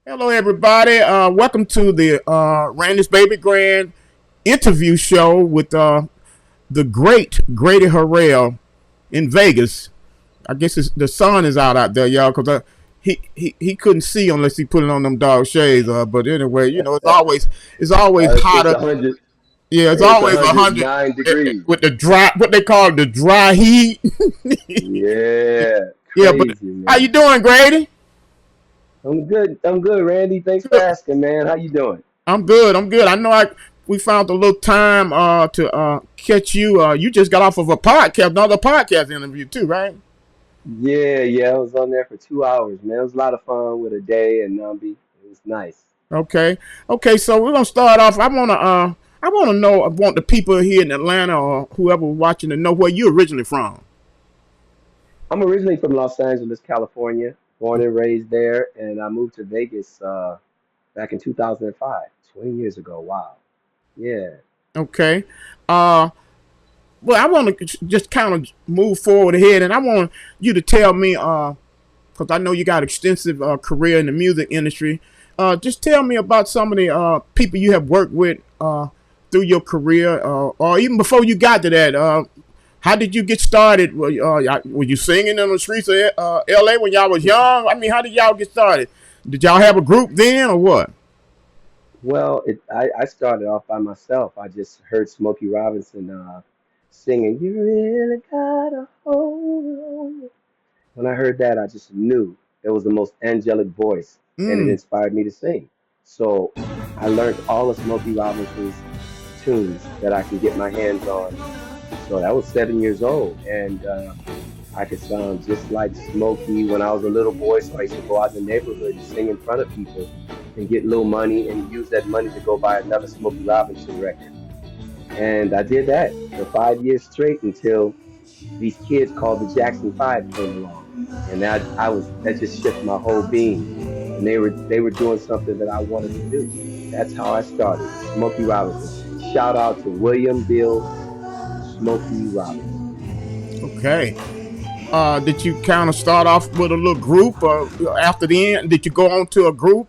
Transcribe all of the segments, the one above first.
Hello, everybody. Welcome to the Randy's Baby Grand interview show with the great Grady Harrell in Vegas. I guess the sun is out there, y'all, because he couldn't see unless he put it on them dog shades. But anyway, it's always It's hotter. 100. Yeah, it's It's always 100 109 degrees. with the dry, what they call the dry heat. Yeah, Yeah, but crazy how you man. doing, Grady? I'm good. I'm good, Randy. Thanks for Good. asking, man. How you doing? I'm good. I'm good. I know we found a little time to catch you. You just got off of a podcast, another podcast interview too, right? Yeah. I was on there for 2 hours, man. It was a lot of fun with a day and Nambi. It was nice. Okay. Okay. So we're gonna start off. I want the people here in Atlanta or whoever watching to know where you originally from. I'm originally from Los Angeles, California, born and raised there, and I moved to Vegas back in 2005, 20 years ago. Wow. Yeah. Okay. Uh, well, I want to just kind of move forward ahead, and I want you to tell me, because I know you got extensive career in the music industry. Just tell me about some of the people you have worked with through your career, or even before you got to that. How did you get started? Were you singing in the streets of L.A. when y'all was young? I mean, how did y'all get started? Did y'all have a group then, or what? Well, I started off by myself. I just heard Smokey Robinson singing, "You really got a hold on me." When I heard that, I just knew it was the most angelic voice, and it Mm, inspired me to sing. So I learned all of Smokey Robinson's tunes that I can get my hands on. So that was 7 years old, and I could sound just like Smokey when I was a little boy. So I used to go out in the neighborhood and sing in front of people and get little money and use that money to go buy another Smokey Robinson record. And I did that for 5 years straight until these kids called the Jackson Five came along, and that just shifted my whole being. And they were doing something that I wanted to do. That's how I started. Smokey Robinson. Shout out to William Bill Smokey Robinson. okay. Did you kind of start off with a little group, or after the end, did you go on to a group?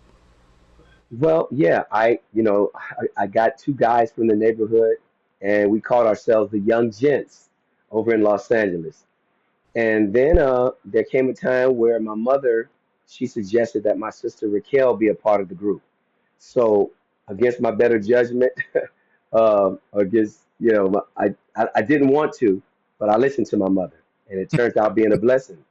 Well, yeah, I got two guys from the neighborhood, and we called ourselves the Young Gents over in Los Angeles. And then there came a time where my mother, she suggested that my sister Raquel be a part of the group. So against my better judgment, against I didn't want to, but I listened to my mother, and it turned out being a blessing.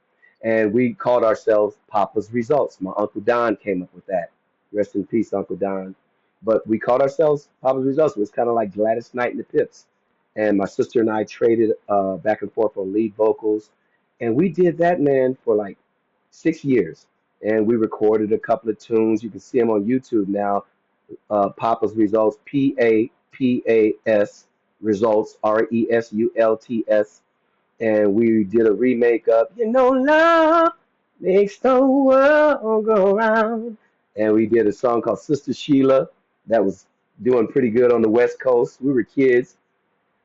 And we called ourselves Papa's Results. My Uncle Don came up with that. Rest in peace, Uncle Don. But we called ourselves Papa's Results. It was kind of like Gladys Knight and the Pips. And my sister and I traded back and forth on lead vocals, and we did that, man, for like 6 years. And we recorded a couple of tunes. You can see them on YouTube now. Papa's Results, PAPAS Results, RESULTS. And we did a remake of Love Makes the World Go Round. And we did a song called Sister Sheila that was doing pretty good on the West Coast. We were kids.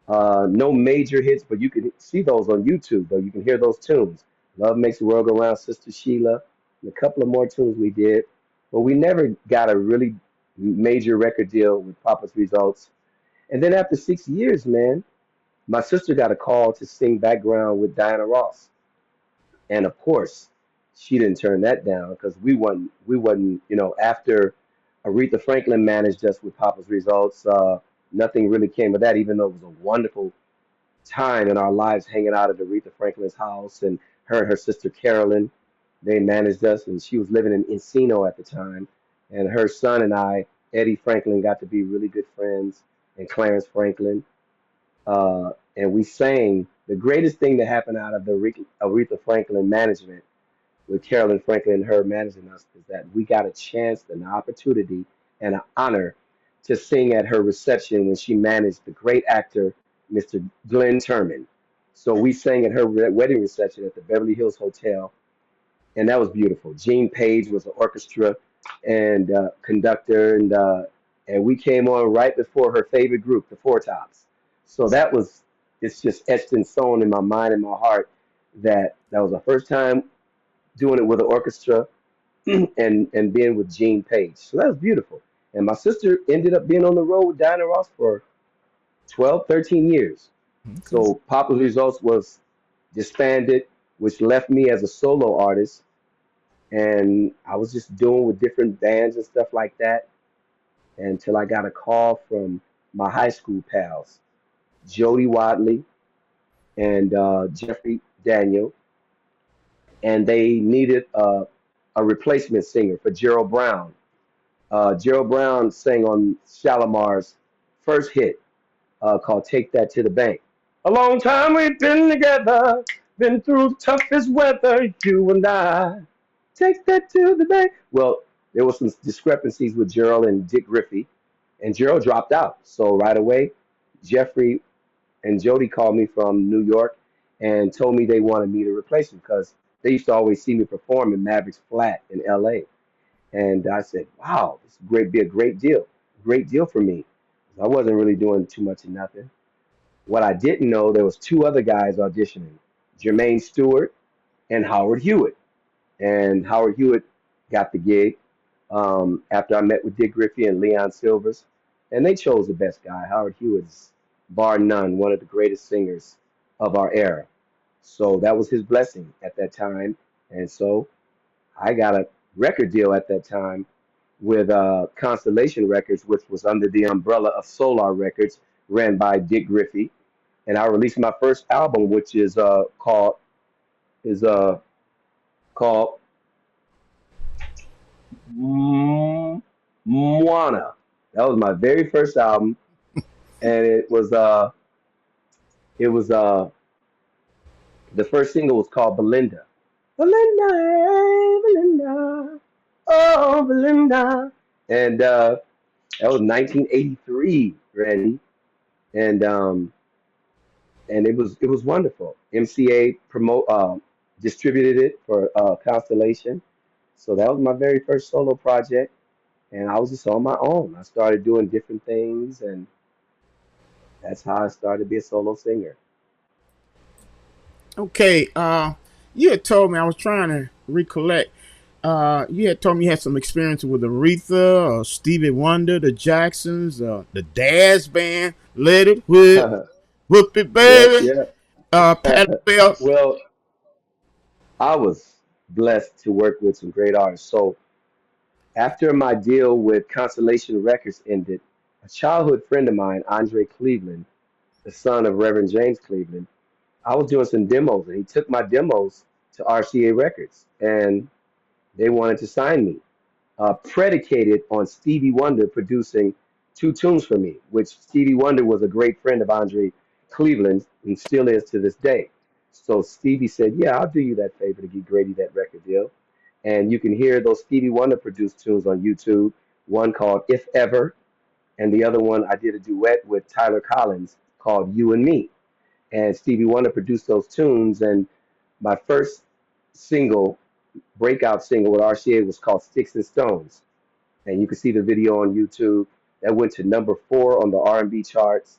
No major hits, but you can see those on YouTube, though. You can hear those tunes. Love Makes the World Go Round, Sister Sheila, and a couple of more tunes we did. But we never got a really major record deal with Papa's Results. And then after 6 years, man, my sister got a call to sing background with Diana Ross. And of course, she didn't turn that down because we wasn't, after Aretha Franklin managed us with Papa's Results, nothing really came of that, even though it was a wonderful time in our lives hanging out at Aretha Franklin's house, and her sister Carolyn, they managed us, and she was living in Encino at the time. And her son and I, Eddie Franklin, got to be really good friends, and Clarence Franklin. And we sang the greatest thing that happened out of the Aretha Franklin management with Carolyn Franklin and her managing us is that we got a chance and an opportunity and an honor to sing at her reception when she managed the great actor, Mr. Glenn Turman. So we sang at her wedding reception at the Beverly Hills Hotel, and that was beautiful. Gene Page was the orchestra and conductor, and we came on right before her favorite group, the Four Tops. So it's just etched and sewn in my mind and my heart that that was the first time doing it with an orchestra, and being with Gene Page. So that was beautiful. And my sister ended up being on the road with Diana Ross for 12, 13 years. Okay. So Popular Results was disbanded, which left me as a solo artist. And I was just doing with different bands and stuff like that until I got a call from my high school pals, Jody Wadley and Jeffrey Daniel, and they needed a replacement singer for Gerald Brown. Gerald Brown sang on Shalimar's first hit called Take That to the Bank. A long time we've been together, been through the toughest weather, you and I. Take that to the bank. Well, there was some discrepancies with Gerald and Dick Griffey, and Gerald dropped out. So right away, Jeffrey and Jody called me from New York and told me they wanted me to replace him because they used to always see me perform in Mavericks Flat in LA. And I said, wow, this would be a great deal for me. I wasn't really doing too much of nothing. What I didn't know, there was two other guys auditioning, Jermaine Stewart and Howard Hewitt. And Howard Hewitt got the gig after I met with Dick Griffey and Leon Silvers. And they chose the best guy. Howard Hewitt is, bar none, one of the greatest singers of our era. So that was his blessing at that time. And so I got a record deal at that time with Constellation Records, which was under the umbrella of Solar Records, ran by Dick Griffey. And I released my first album, which is called Moana. That was my very first album, and it was the first single was called Belinda. Belinda, hey, Belinda, oh Belinda, and that was 1983, Randy, and it was wonderful. MCA distributed it for Constellation, so that was my very first solo project, and I was just on my own. I started doing different things, and that's how I started to be a solo singer. Okay. You had told me, I was trying to recollect. You had told me you had some experience with Aretha, Stevie Wonder, the Jacksons, the Daz Band, Let It Whip, Whoop It Yep, Baby, yep. Patti Bell. Well, I was blessed to work with some great artists. So after my deal with Constellation Records ended, a childhood friend of mine, Andre Cleveland, the son of Reverend James Cleveland, I was doing some demos, and he took my demos to RCA Records, and they wanted to sign me, predicated on Stevie Wonder producing two tunes for me, which Stevie Wonder was a great friend of Andre Cleveland and still is to this day. So Stevie said, "Yeah, I'll do you that favor to get Grady that record deal." And you can hear those Stevie Wonder produced tunes on YouTube. One called "If Ever," and the other one I did a duet with Tyler Collins called "You and Me." And Stevie Wonder produced those tunes. And my first single, breakout single with RCA was called "Sticks and Stones," and you can see the video on YouTube. That went to number 4 on the R&B charts,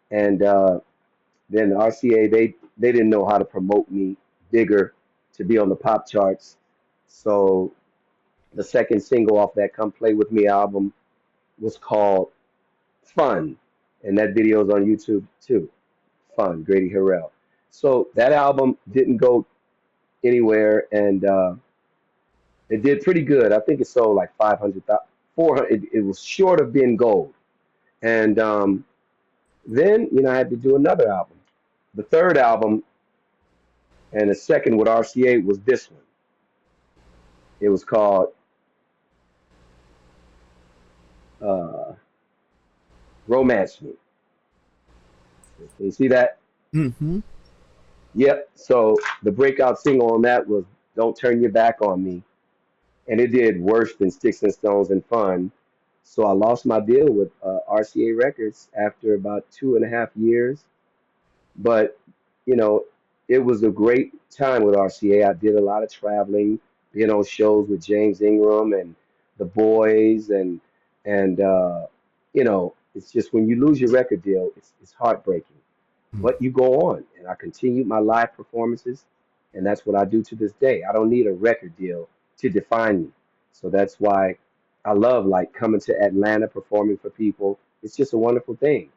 and then RCA they didn't know how to promote me bigger to be on the pop charts. So the second single off that "Come Play with Me" album was called "Fun," and that video is on YouTube too. "Fun," Grady Harrell. So that album didn't go anywhere, and it did pretty good. I think it sold like 500,000, 400. It was short of being gold. And then, I had to do another album. The third album and the second with RCA was this one. It was called uh, Romance Me. You see that? Mm-hmm. Yep. So the breakout single on that was Don't Turn Your Back on Me. And it did worse than Sticks and Stones and Fun. So I lost my deal with RCA Records after about 2.5 years. But, you know, it was a great time with RCA. I did a lot of traveling, being on shows with James Ingram and the boys, and it's just when you lose your record deal, it's heartbreaking. But you go on, and I continued my live performances, and that's what I do to this day. I don't need a record deal to define me. So that's why I love like coming to Atlanta, performing for people. It's just a wonderful thing.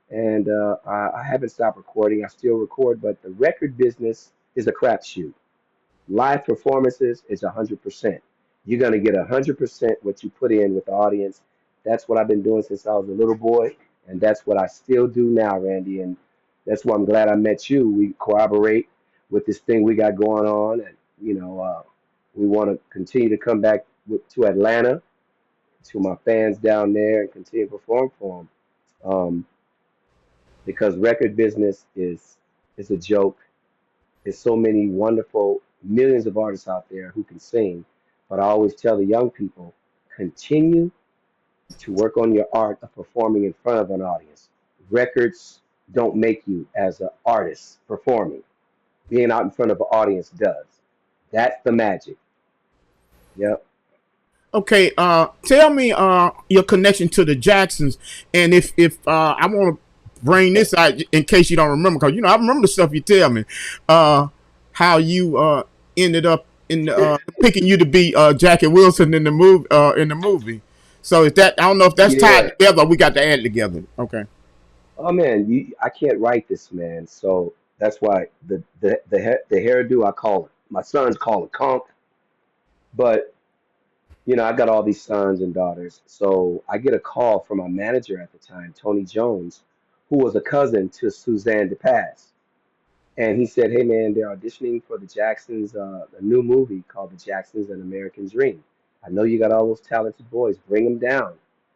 And I haven't stopped recording. I still record, but the record business is a crapshoot. Live performances is 100%. You're gonna get 100% what you put in with the audience. That's what I've been doing since I was a little boy, and that's what I still do now, Randy. And that's why I'm glad I met you. We cooperate with this thing we got going on, and we want to continue to come back to Atlanta, to my fans down there, and continue to perform for them. Because record business is a joke. There's so many wonderful millions of artists out there who can sing, but I always tell the young people, continue to work on your art of performing in front of an audience. Records don't make you as an artist performing. Being out in front of an audience does. That's the magic. Yep. Okay, tell me your connection to the Jacksons, and if I want to bring this out in case you don't remember, because I remember the stuff you tell me, uh, how you ended up in picking you to be Jackie Wilson in the movie. So is that, I don't know if that's tied Yeah. together. Or we got to add it together. Okay. Oh man, I can't write this, man. So that's why the hairdo I call it. My sons call it conk, but I got all these sons and daughters. So I get a call from my manager at the time, Tony Jones, who was a cousin to Suzanne DePass. And he said, "Hey man, they're auditioning for the Jacksons, a new movie called The Jacksons: An American Dream. I know you got all those talented boys. Bring them down,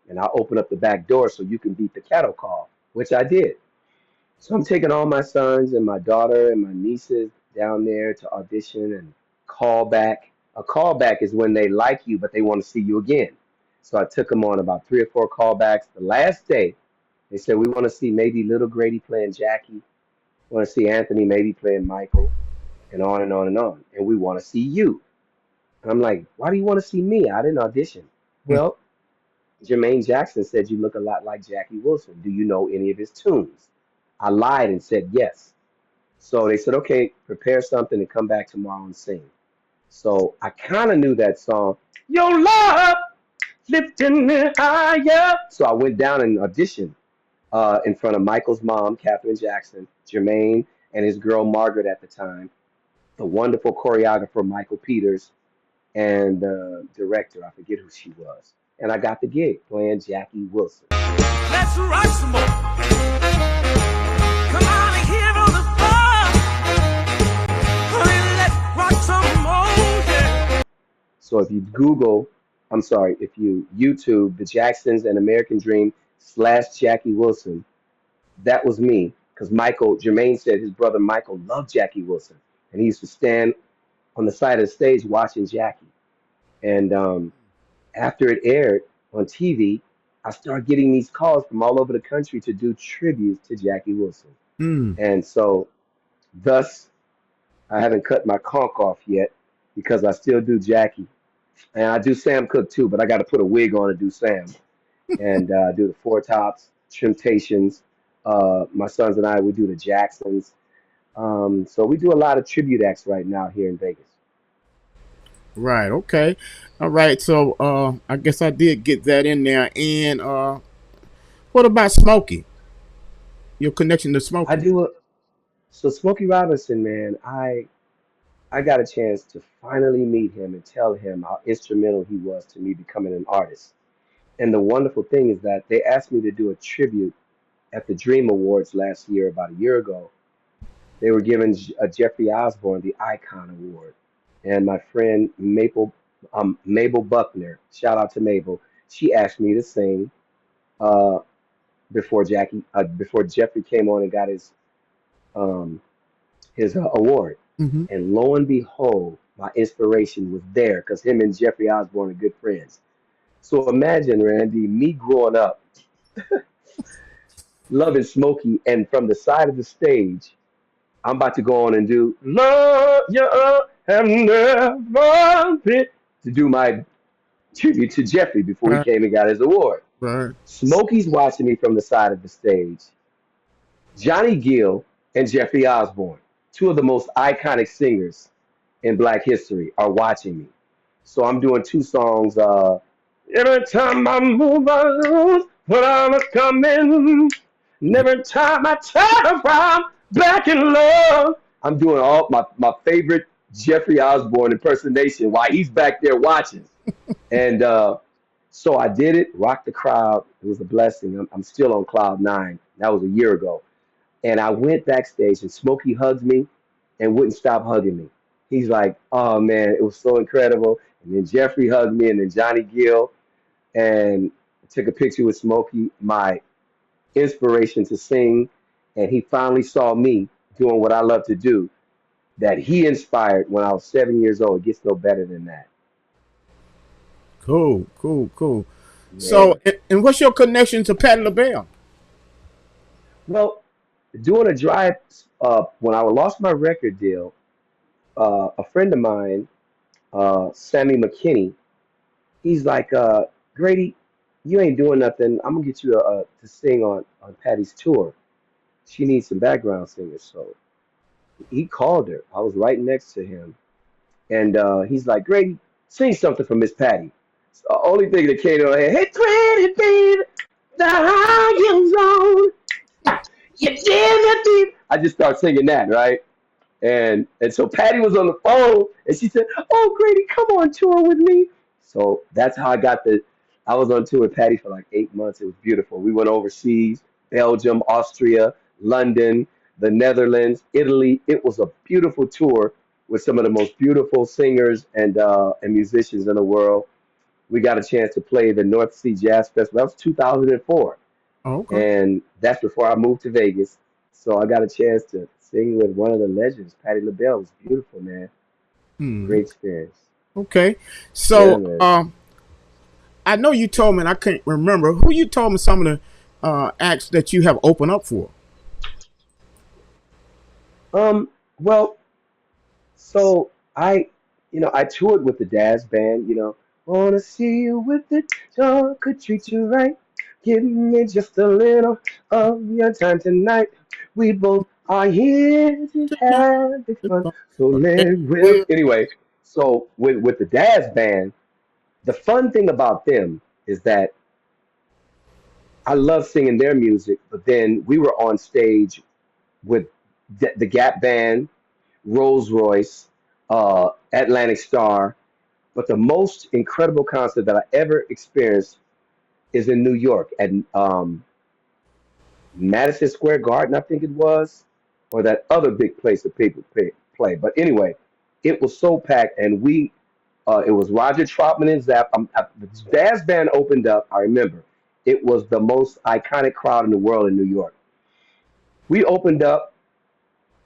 and I'll open up the back door so you can beat the cattle call," which I did. So I'm taking all my sons and my daughter and my nieces down there to audition and call back. A callback is when they like you, but they want to see you again. So I took them on about 3 or 4 callbacks. The last day, they said, "We want to see maybe little Grady playing Jackie. We want to see Anthony maybe playing Michael, and on and on and on. And we want to see you." And I'm like, "Why do you want to see me? I didn't audition." "Well, Jermaine Jackson said you look a lot like Jackie Wilson. Do you know any of his tunes?" I lied and said yes. So they said, "Okay, prepare something and come back tomorrow and sing." So I kind of knew that song, "Your Love Lifting Me Higher." So I went down and auditioned in front of Michael's mom, Katherine Jackson, Jermaine, and his girl Margaret at the time, the wonderful choreographer Michael Peters, and the director, I forget who she was. And I got the gig playing Jackie Wilson. Let's rock some more. Come on and hear on the floor. Honey, let's rock some more. Yeah. So if you if you YouTube the Jacksons and American Dream / Jackie Wilson, that was me. Because Jermaine said his brother Michael loved Jackie Wilson. And he used to stand on the side of the stage watching Jackie. And after it aired on TV, I started getting these calls from all over the country to do tributes to Jackie Wilson. Mm. And so, thus, I haven't cut my conch off yet because I still do Jackie. And I do Sam Cooke too, but I got to put a wig on to do Sam. And do the Four Tops, Temptations. My sons and I, we do the Jacksons. So we do a lot of tribute acts right now here in Vegas. Right. Okay. All right. So I guess I did get that in there. And what about Smokey? Your connection to I Smokey? do a So Smokey Robinson, man, I got a chance to finally meet him and tell him how instrumental he was to me becoming an artist. And the wonderful thing is that they asked me to do a tribute at the Dream Awards last year, about a year ago. They were giving Jeffrey Osborne the Icon Award, and my friend Mabel Buckner, shout out to Mabel, she asked me to sing uh, before Jeffrey came on and got um, his award. Mm-hmm. And lo and behold, my inspiration was there because him and Jeffrey Osborne are good friends. So imagine, Randy, me growing up loving Smokey, and from the side of the stage, I'm about to go on and do "Love You Have Never Been" to do my tribute to Jeffrey before he Right. came and got his award. Right. Smokey's watching me from the side of the stage. Johnny Gill and Jeffrey Osborne, two of the most iconic singers in Black history, are watching me. So I'm doing two songs. Every time I move, I lose what I'm coming. And every time I turn around, back in love. I'm doing all my favorite Jeffrey Osborne impersonation while he's back there watching. And so I did it, rocked the crowd. It was a blessing. I'm still on cloud nine. That was a year ago. And I went backstage and Smokey hugged me and wouldn't stop hugging me. He's like, oh man, it was so incredible. And then Jeffrey hugged me and then Johnny Gill and took a picture with Smokey, my inspiration to sing. And he finally saw me doing what I love to do that he inspired when I was 7 years old. It gets no better than that. Cool, cool, cool. Yeah. So, and what's your connection to Patti LaBelle? Well, doing a drive when I lost my record deal, a friend of mine, Sammy McKinney, he's like, Grady, you ain't doing nothing. I'm gonna get you to sing on Patty's tour. She needs some background singers. So he called her. I was right next to him, and he's like, Grady, sing something for Miss Patty. It's the only thing that came to my head. Hey, Grady, baby, the high on. You did it, deep. I just start singing that, right? And so Patty was on the phone and she said, "Oh, Grady, come on tour with me." So that's how I got the. I was on tour with Patty for like 8 months. It was beautiful. We went overseas, Belgium, Austria, London, the Netherlands, Italy. It was a beautiful tour with some of the most beautiful singers and musicians in the world. We got a chance to play the North Sea Jazz Festival. That was 2004, Oh, okay. and that's before I moved to Vegas. So I got a chance to sing with one of the legends, Patti LaBelle. It was beautiful, man. Hmm. Great experience. Okay. Yeah, So, man. I know you told me, and I can't remember who you told me some of the acts that you have opened up for. Well, so I toured with the Daz band. Wanna see you with it, John could treat you right. Give me just a little of your time tonight. We both are here to have the fun, so let will. Well, Anyway, so with the Daz band. The fun thing about them is that I love singing their music, but then we were on stage with the Gap Band, Rolls Royce, Atlantic Star. But the most incredible concert that I ever experienced is in New York at Madison Square Garden, I think it was, or that other big place that people play. But anyway, it was so packed, and it was Roger Troutman and Zapp. The Jazz Band opened up. I remember it was the most iconic crowd in the world in New York. We opened up.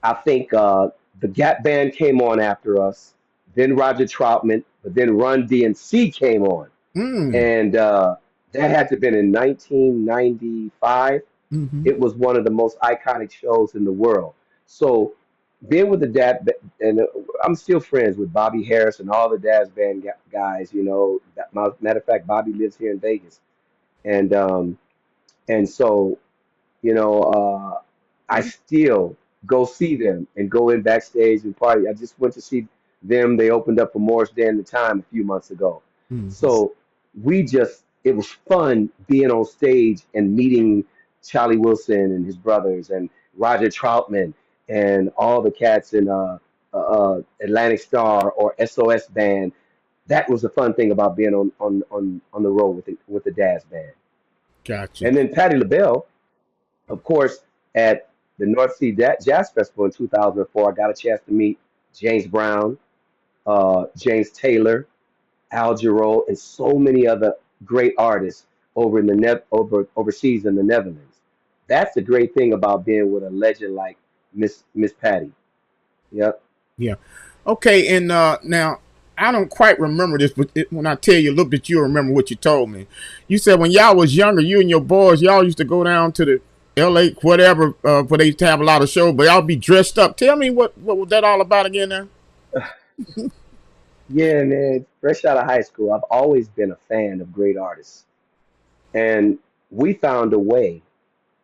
I think the Gap Band came on after us. Then Roger Troutman, but then Run DMC came on, mm, and that had to have been in 1995. hmm. It was one of the most iconic shows in the world. So being with the dad, and I'm still friends with Bobby Harris and all the Daz Band guys. Matter of fact, Bobby lives here in Vegas, and so you know, I still go see them and go in backstage and party. I just went to see them. They opened up for Morris Day and the Time a few months ago. Hmm. So it was fun being on stage and meeting Charlie Wilson and his brothers and Roger Troutman and all the cats in Atlantic Star or SOS Band. That was the fun thing about being on the road with the Daz Band. Gotcha. And then Patti LaBelle, of course, at the North Sea Jazz Festival in 2004, I got a chance to meet James Brown, James Taylor, Al Jarreau, and so many other great artists over in the overseas in the Netherlands. That's the great thing about being with a legend like Miss Patty. Yep. Yeah. Okay. And now I don't quite remember this, but when I tell you, look, that you remember what you told me. You said when y'all was younger, you and your boys, y'all used to go down to the L.A. whatever, where they used to have a lot of shows, but y'all be dressed up. Tell me what was that all about again? Now. Yeah, man. Fresh out of high school, I've always been a fan of great artists, and we found a way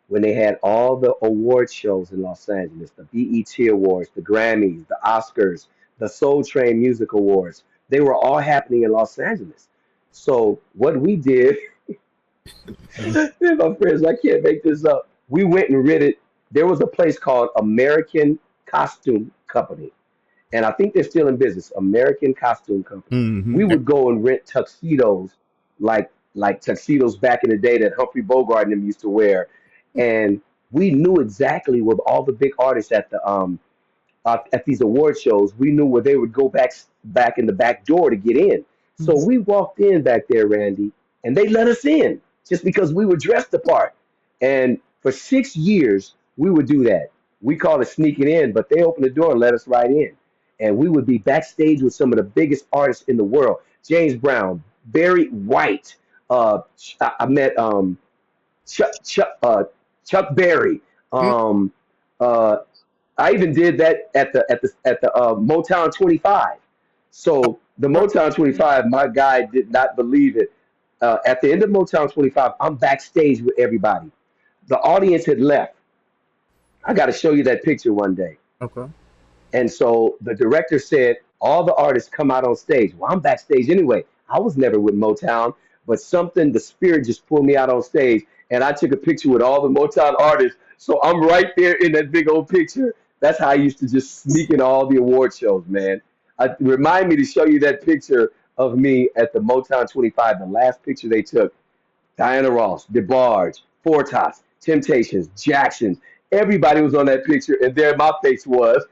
when they had all the award shows in Los Angeles, the BET Awards, the Grammys, the Oscars, the Soul Train Music Awards. They were all happening in Los Angeles. So what we did, me and my friends, I can't make this up. We went and rented. There was a place called American Costume Company, and I think they're still in business. American Costume Company. We Mm-hmm. would go and rent tuxedos, like tuxedos back in the day that Humphrey Bogart and them used to wear, and we knew exactly where all the big artists at these award shows, we knew where they would go back in the back door to get in. So we walked in back there, Randy, and they let us in just because we were dressed the part. And for 6 years, we would do that. We called it sneaking in, but they opened the door and let us right in. And we would be backstage with some of the biggest artists in the world: James Brown, Barry White. I met Chuck Berry. Um, uh, I even did that at the Motown 25. So the Motown 25, my guy did not believe it. At the end of Motown 25, I'm backstage with everybody. The audience had left. I got to show you that picture one day. Okay. And so the director said, all the artists come out on stage. Well, I'm backstage anyway. I was never with Motown, but something, the spirit just pulled me out on stage. And I took a picture with all the Motown artists. So I'm right there in that big old picture. That's how I used to just sneak into all the award shows, man. Remind me to show you that picture of me at the Motown 25, the last picture they took. Diana Ross, DeBarge, Four Tops, Temptations, Jacksons. Everybody was on that picture, and there my face was.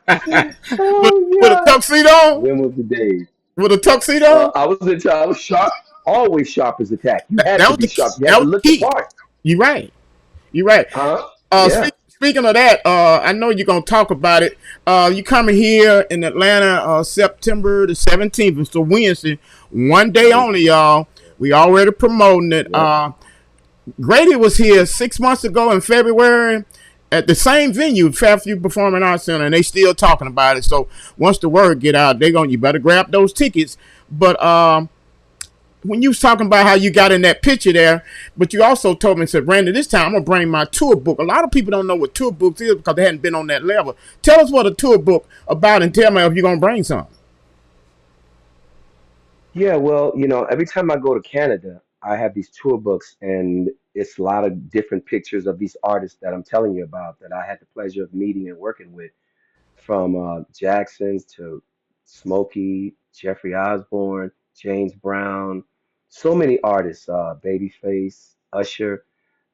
with, Oh with a yeah. tuxedo? When was the day? With a tuxedo? I was sharp, always sharp as a tack. You had That to was be the sharp. You that had to was look the the key. part. You're right. You're right. Huh? Yeah. Speaking of that, I know you're gonna talk about it. You coming here in Atlanta, September the 17th. It's a Wednesday, one day Right. only, y'all. We already promoting it. Yep. Grady was here 6 months ago in February at the same venue, Fairview Performing Arts Center, and they still talking about it. So once the word get out, you better grab those tickets. But when you was talking about how you got in that picture there, but you also told me and said, Randy, this time I'm gonna bring my tour book. A lot of people don't know what tour books is because they hadn't been on that level. Tell us what a tour book about and tell me if you're gonna bring some. Yeah, well, every time I go to Canada, I have these tour books, and it's a lot of different pictures of these artists that I'm telling you about that I had the pleasure of meeting and working with, from Jackson's to Smokey, Jeffrey Osborne, James Brown, so many artists, Babyface, Usher,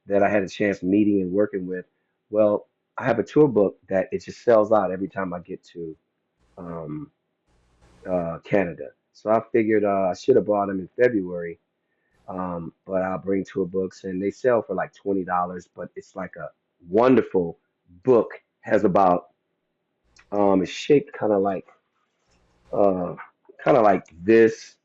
that I had a chance meeting and working with. Well, I have a tour book that it just sells out every time I get to um, Canada. So I figured I should have bought them in February, but I'll bring tour books, and they sell for like $20. But it's like a wonderful book. Has about it's shaped uh, kind of like this,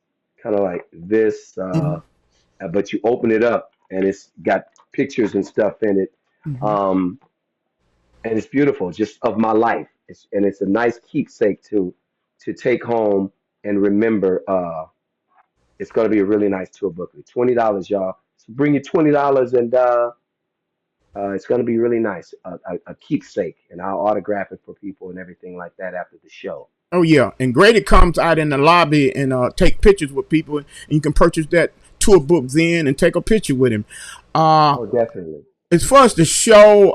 kind of like this. But you open it up, and it's got pictures and stuff in it. Mm-hmm. Um, and it's beautiful, just of my life. It's a nice keepsake to take home and remember. It's going to be a really nice tour booklet. $20, y'all. So bring your $20, and it's going to be really nice. A keepsake, and I'll autograph it for people and everything like that after the show. Oh yeah, and Grady comes out in the lobby and take pictures with people, and you can purchase that tour book then and take a picture with him. Uh, Oh, definitely. as far as the show,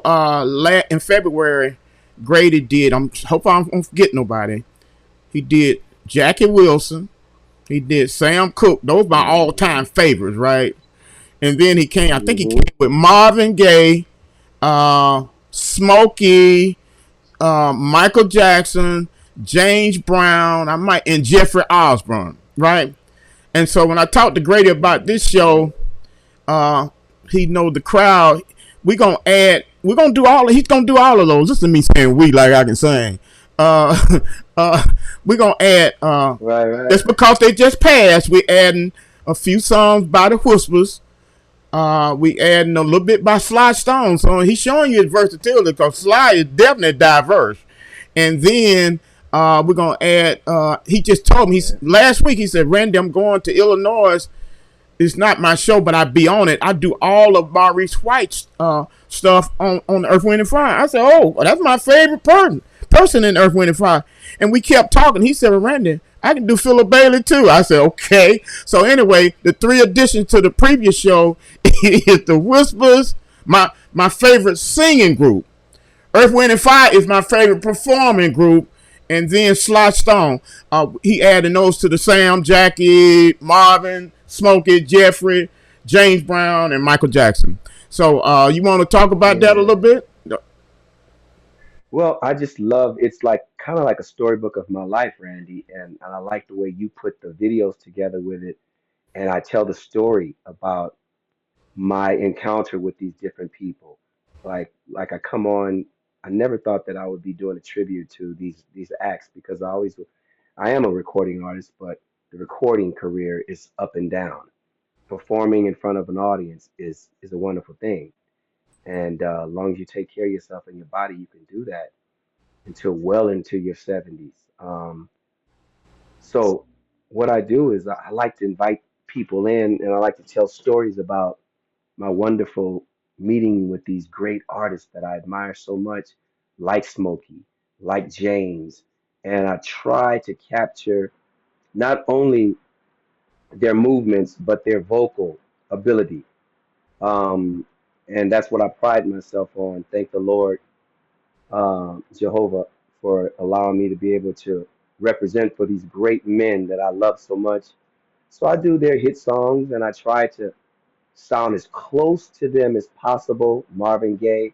in February, Grady did. Hope I don't forget nobody. He did Jackie Wilson. He did Sam Cooke. Those are my all Hmm. time favorites, right? And then he came. I think he came Hmm. with Marvin Gaye, Smokey, Michael Jackson, James Brown. And Jeffrey Osborne, right? And so when I talked to Grady about this show, uh, he know the crowd. We're gonna do all. He's gonna do all of those. Listen to me saying we like I can sing. Uh, uh, we're gonna add. Right, right. Just because they just passed, we adding a few songs by the Whispers. We adding a little bit by Sly Stone. So he's showing you his versatility because Sly is definitely diverse. And then we're gonna add. He just told me Yeah. last week. He said, "Randy, I'm going to Illinois. It's not my show, but I be on it. I do all of Maurice White's stuff on Earth, Wind, and Fire." I said, "Oh, well, that's my favorite person in Earth, Wind, and Fire." And we kept talking. He said, well, "Randy, I can do Philip Bailey too. I said, okay. So anyway, the three additions to the previous show is the Whispers, my favorite singing group. Earth, Wind, and Fire is my favorite performing group. And then Sly Stone. He added those to the Sam, Jackie, Marvin, Smokey, Jeffrey, James Brown, and Michael Jackson. So you want to talk about that a Yeah. little bit? Well, I just love it's like kind of like a storybook of my life, Randy, and I like the way you put the videos together with it, and I tell the story about my encounter with these different people. Like I come on, I never thought that I would be doing a tribute to these acts because I am a recording artist, but the recording career is up and down. Performing in front of an audience is a wonderful thing, and as long as you take care of yourself and your body, you can do that until well into your 70s. So what I do is I like to invite people in, and I like to tell stories about my wonderful meeting with these great artists that I admire so much, like Smokey, like James, and I try to capture not only their movements but their vocal ability. Um, and that's what I pride myself on. Thank the Lord, Jehovah, for allowing me to be able to represent for these great men that I love so much. So I do their hit songs and I try to sound as close to them as possible. Marvin Gaye,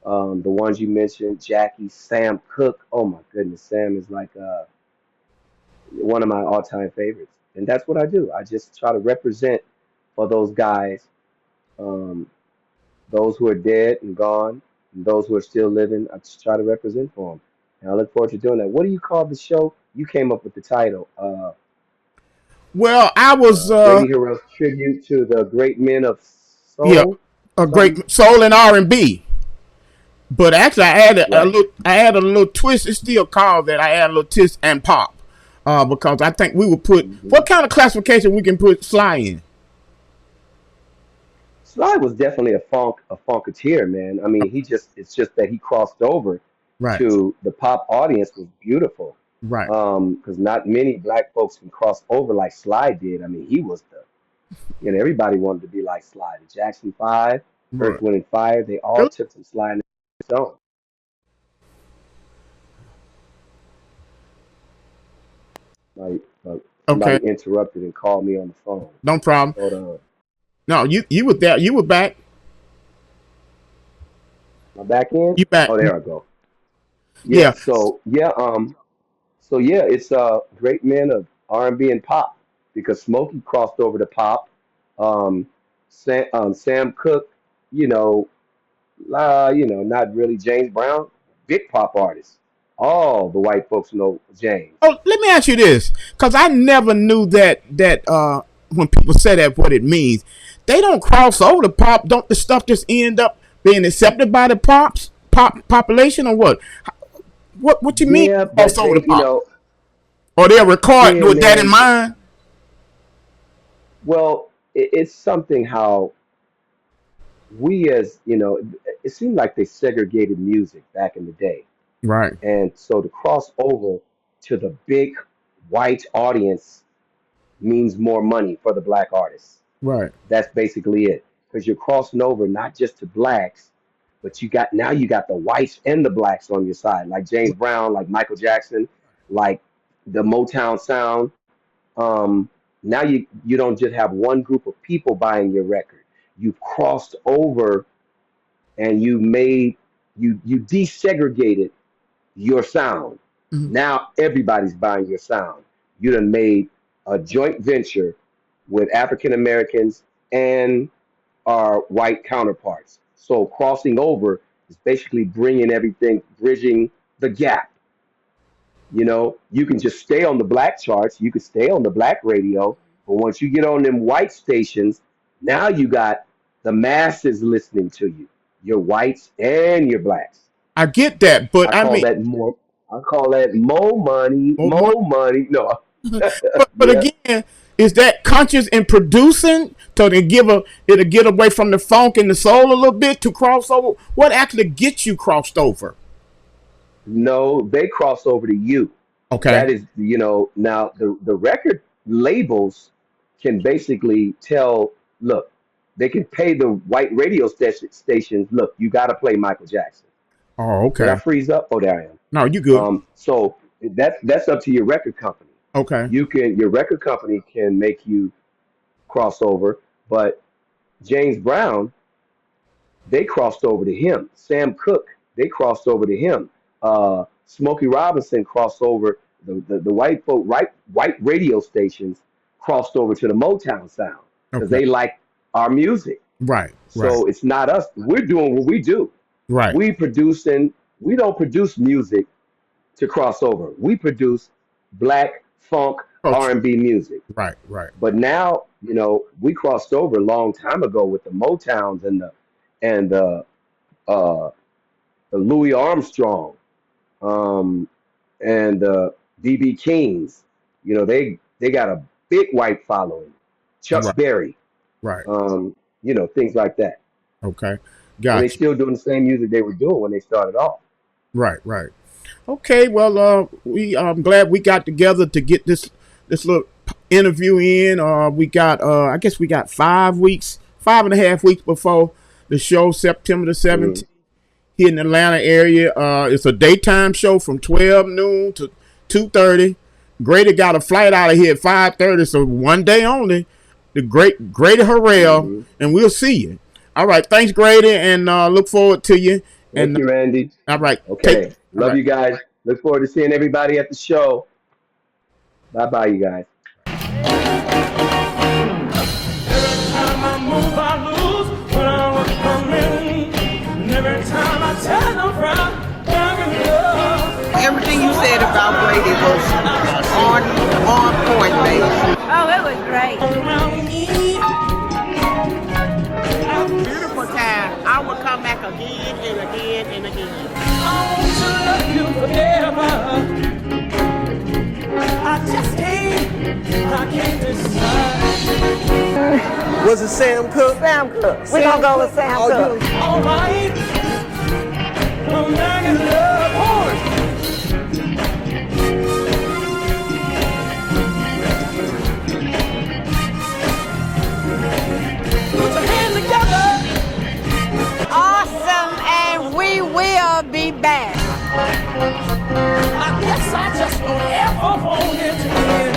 the ones you mentioned, Jackie, Sam Cooke. Oh my goodness, Sam is like one of my all-time favorites, and that's what I do. I just try to represent for those guys, um, those who are dead and gone, and those who are still living. I just try to represent for them, and I look forward to doing that. What do you call the show? You came up with the title, Well, I was Grady Harrell's tribute to the great men of yeah, soul, a something. great soul and R&B. But actually, Right. I added a little twist. It's still called that. I added a little twist and pop, because I think we would put Mm-hmm. what kind of classification we can put Sly in. Sly was definitely a funketeer, man. I mean, it's just that he crossed over Right, to the pop audience was beautiful. right, Because not many black folks can cross over like Sly did. I mean, he was everybody wanted to be like Sly. The Jackson Five, Earth, right. Wind, and Fire, they all Really? took some Sly in their own. Like, somebody Okay, interrupted and called me on the phone. no problem. Hold on. No, you were there. You were back. Am I back in? You back? Oh, there I go. Yeah. Yeah. So yeah, it's great men of R&B and pop because Smokey crossed over to pop. Um, Sam Cooke, you know, not really James Brown, big pop artist. All the white folks know James. Oh, let me ask you this, because I never knew that when people say that what it means, they don't cross over the pop. Don't the stuff just end up being accepted by the pop population or what? What you mean Yeah, cross but over the they, pop? Or they'll record yeah, with that in man. mind? Well, it's something how we as it seemed like they segregated music back in the day. Right, And so to cross over to the big white audience means more money for the black artists. right. That's basically it. Because you're crossing over not just to blacks, but you got the whites and the blacks on your side, like James Brown, like Michael Jackson, like the Motown sound. Um, Now you don't just have one group of people buying your record. You've crossed over and you desegregated your sound. Mhm. Now everybody's buying your sound. You done made a joint venture with African Americans and our white counterparts. So crossing over is basically bringing everything, bridging the gap. You can just stay on the black charts, you could stay on the black radio, but once you get on them white stations, now you got the masses listening to you, your whites and your blacks. I get that, I but I call mean, that more. I call that more money, more, more, more money. No, but yeah, again, is that conscious in producing to it'll get away from the funk and the soul a little bit to cross over? What actually gets you crossed over? no, they cross over to you. Okay. That is, now the record labels can basically tell, look, they can pay the white radio stations, look, you got to play Michael Jackson. Oh, Did I okay. freeze up? Oh, there I am. No, you good. So that's up to your record company. Okay. Your record company can make you cross over, but James Brown, they crossed over to him. Sam Cooke, they crossed over to him. Smokey Robinson crossed over. The white folk, white radio stations crossed over to the Motown sound because Okay. they like our music. Right. Right. So it's not us. We're doing what we do. Right. We don't produce music to cross over. We produce black funk Culture. R&B music. Right. Right. But now, we crossed over a long time ago with the Motowns and uh, the Louis Armstrong, and BB Kings. They got a big white following. Chuck Right. Berry, Right. things like that. Okay. And they Gotcha. still doing the same music they were doing when they started off. Right. Right. Okay. Well, I'm glad we got together to get this little interview in. We got I guess we got 5 weeks, 5.5 weeks before the show, September the Mm-hmm. 17th. Here in the Atlanta area. It's a daytime show from 12 noon to 2:30. Grady got a flight out of here at 5:30, so one day only. The great Grady Harrell, Mm-hmm. and we'll see you. All right, thanks, Grady, and look forward to you. Thank And you, Randy. all right, Okay. all Love right. you guys. Look forward to seeing everybody at the show. Bye bye, you guys. Every time I move, I lose. When I was coming, and every time I turn around, I'm in love. Everything you said about Grady was on point, baby. Oh, it was great. Around me, Beautiful time. I will come back again and again and again. I want to love you forever. I just can't decide. Was it Sam Cooke? Sam Cooke. We're going to go with Sam Cooke. All right, I'm back in love. Horse. Put your hands together. Awesome, and we will be back. I guess I just don't ever want it to end.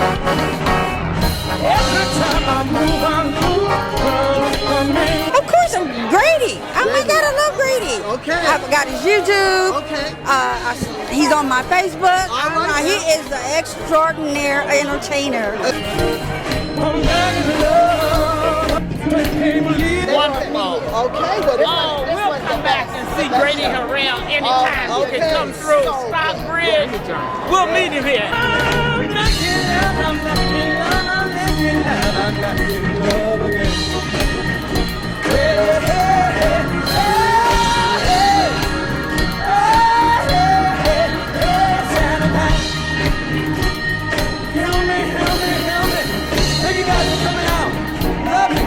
Every time I move, I lose. Of course, I'm Grady. Oh my God, I love Grady. Okay. I've got his YouTube. Okay. He's on my Facebook. All right. He is an extraordinary entertainer. I'm back in love. I can't believe it. Wonderful. Okay, but Oh, we'll come back and see Grady Harrell anytime he can come through Stockbridge. We'll meet him here. I'm back in love. I'm back in love. I'm back in love. I'm back in love again. Hey, hey, hey, hey, hey, hey, hey, Santa Claus. Help me, help me, help me. Thank you guys for coming out. Love you.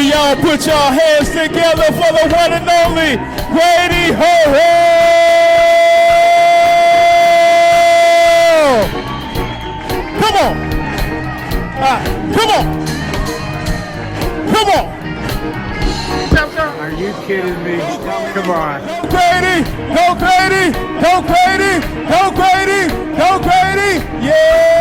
Y'all put your hands together for the one and only Grady Harrell! Come on! Come on! Come on! Are you kidding me? Come on. Go Grady! Go Grady! Go Grady! Go Grady! Go Grady! Yeah!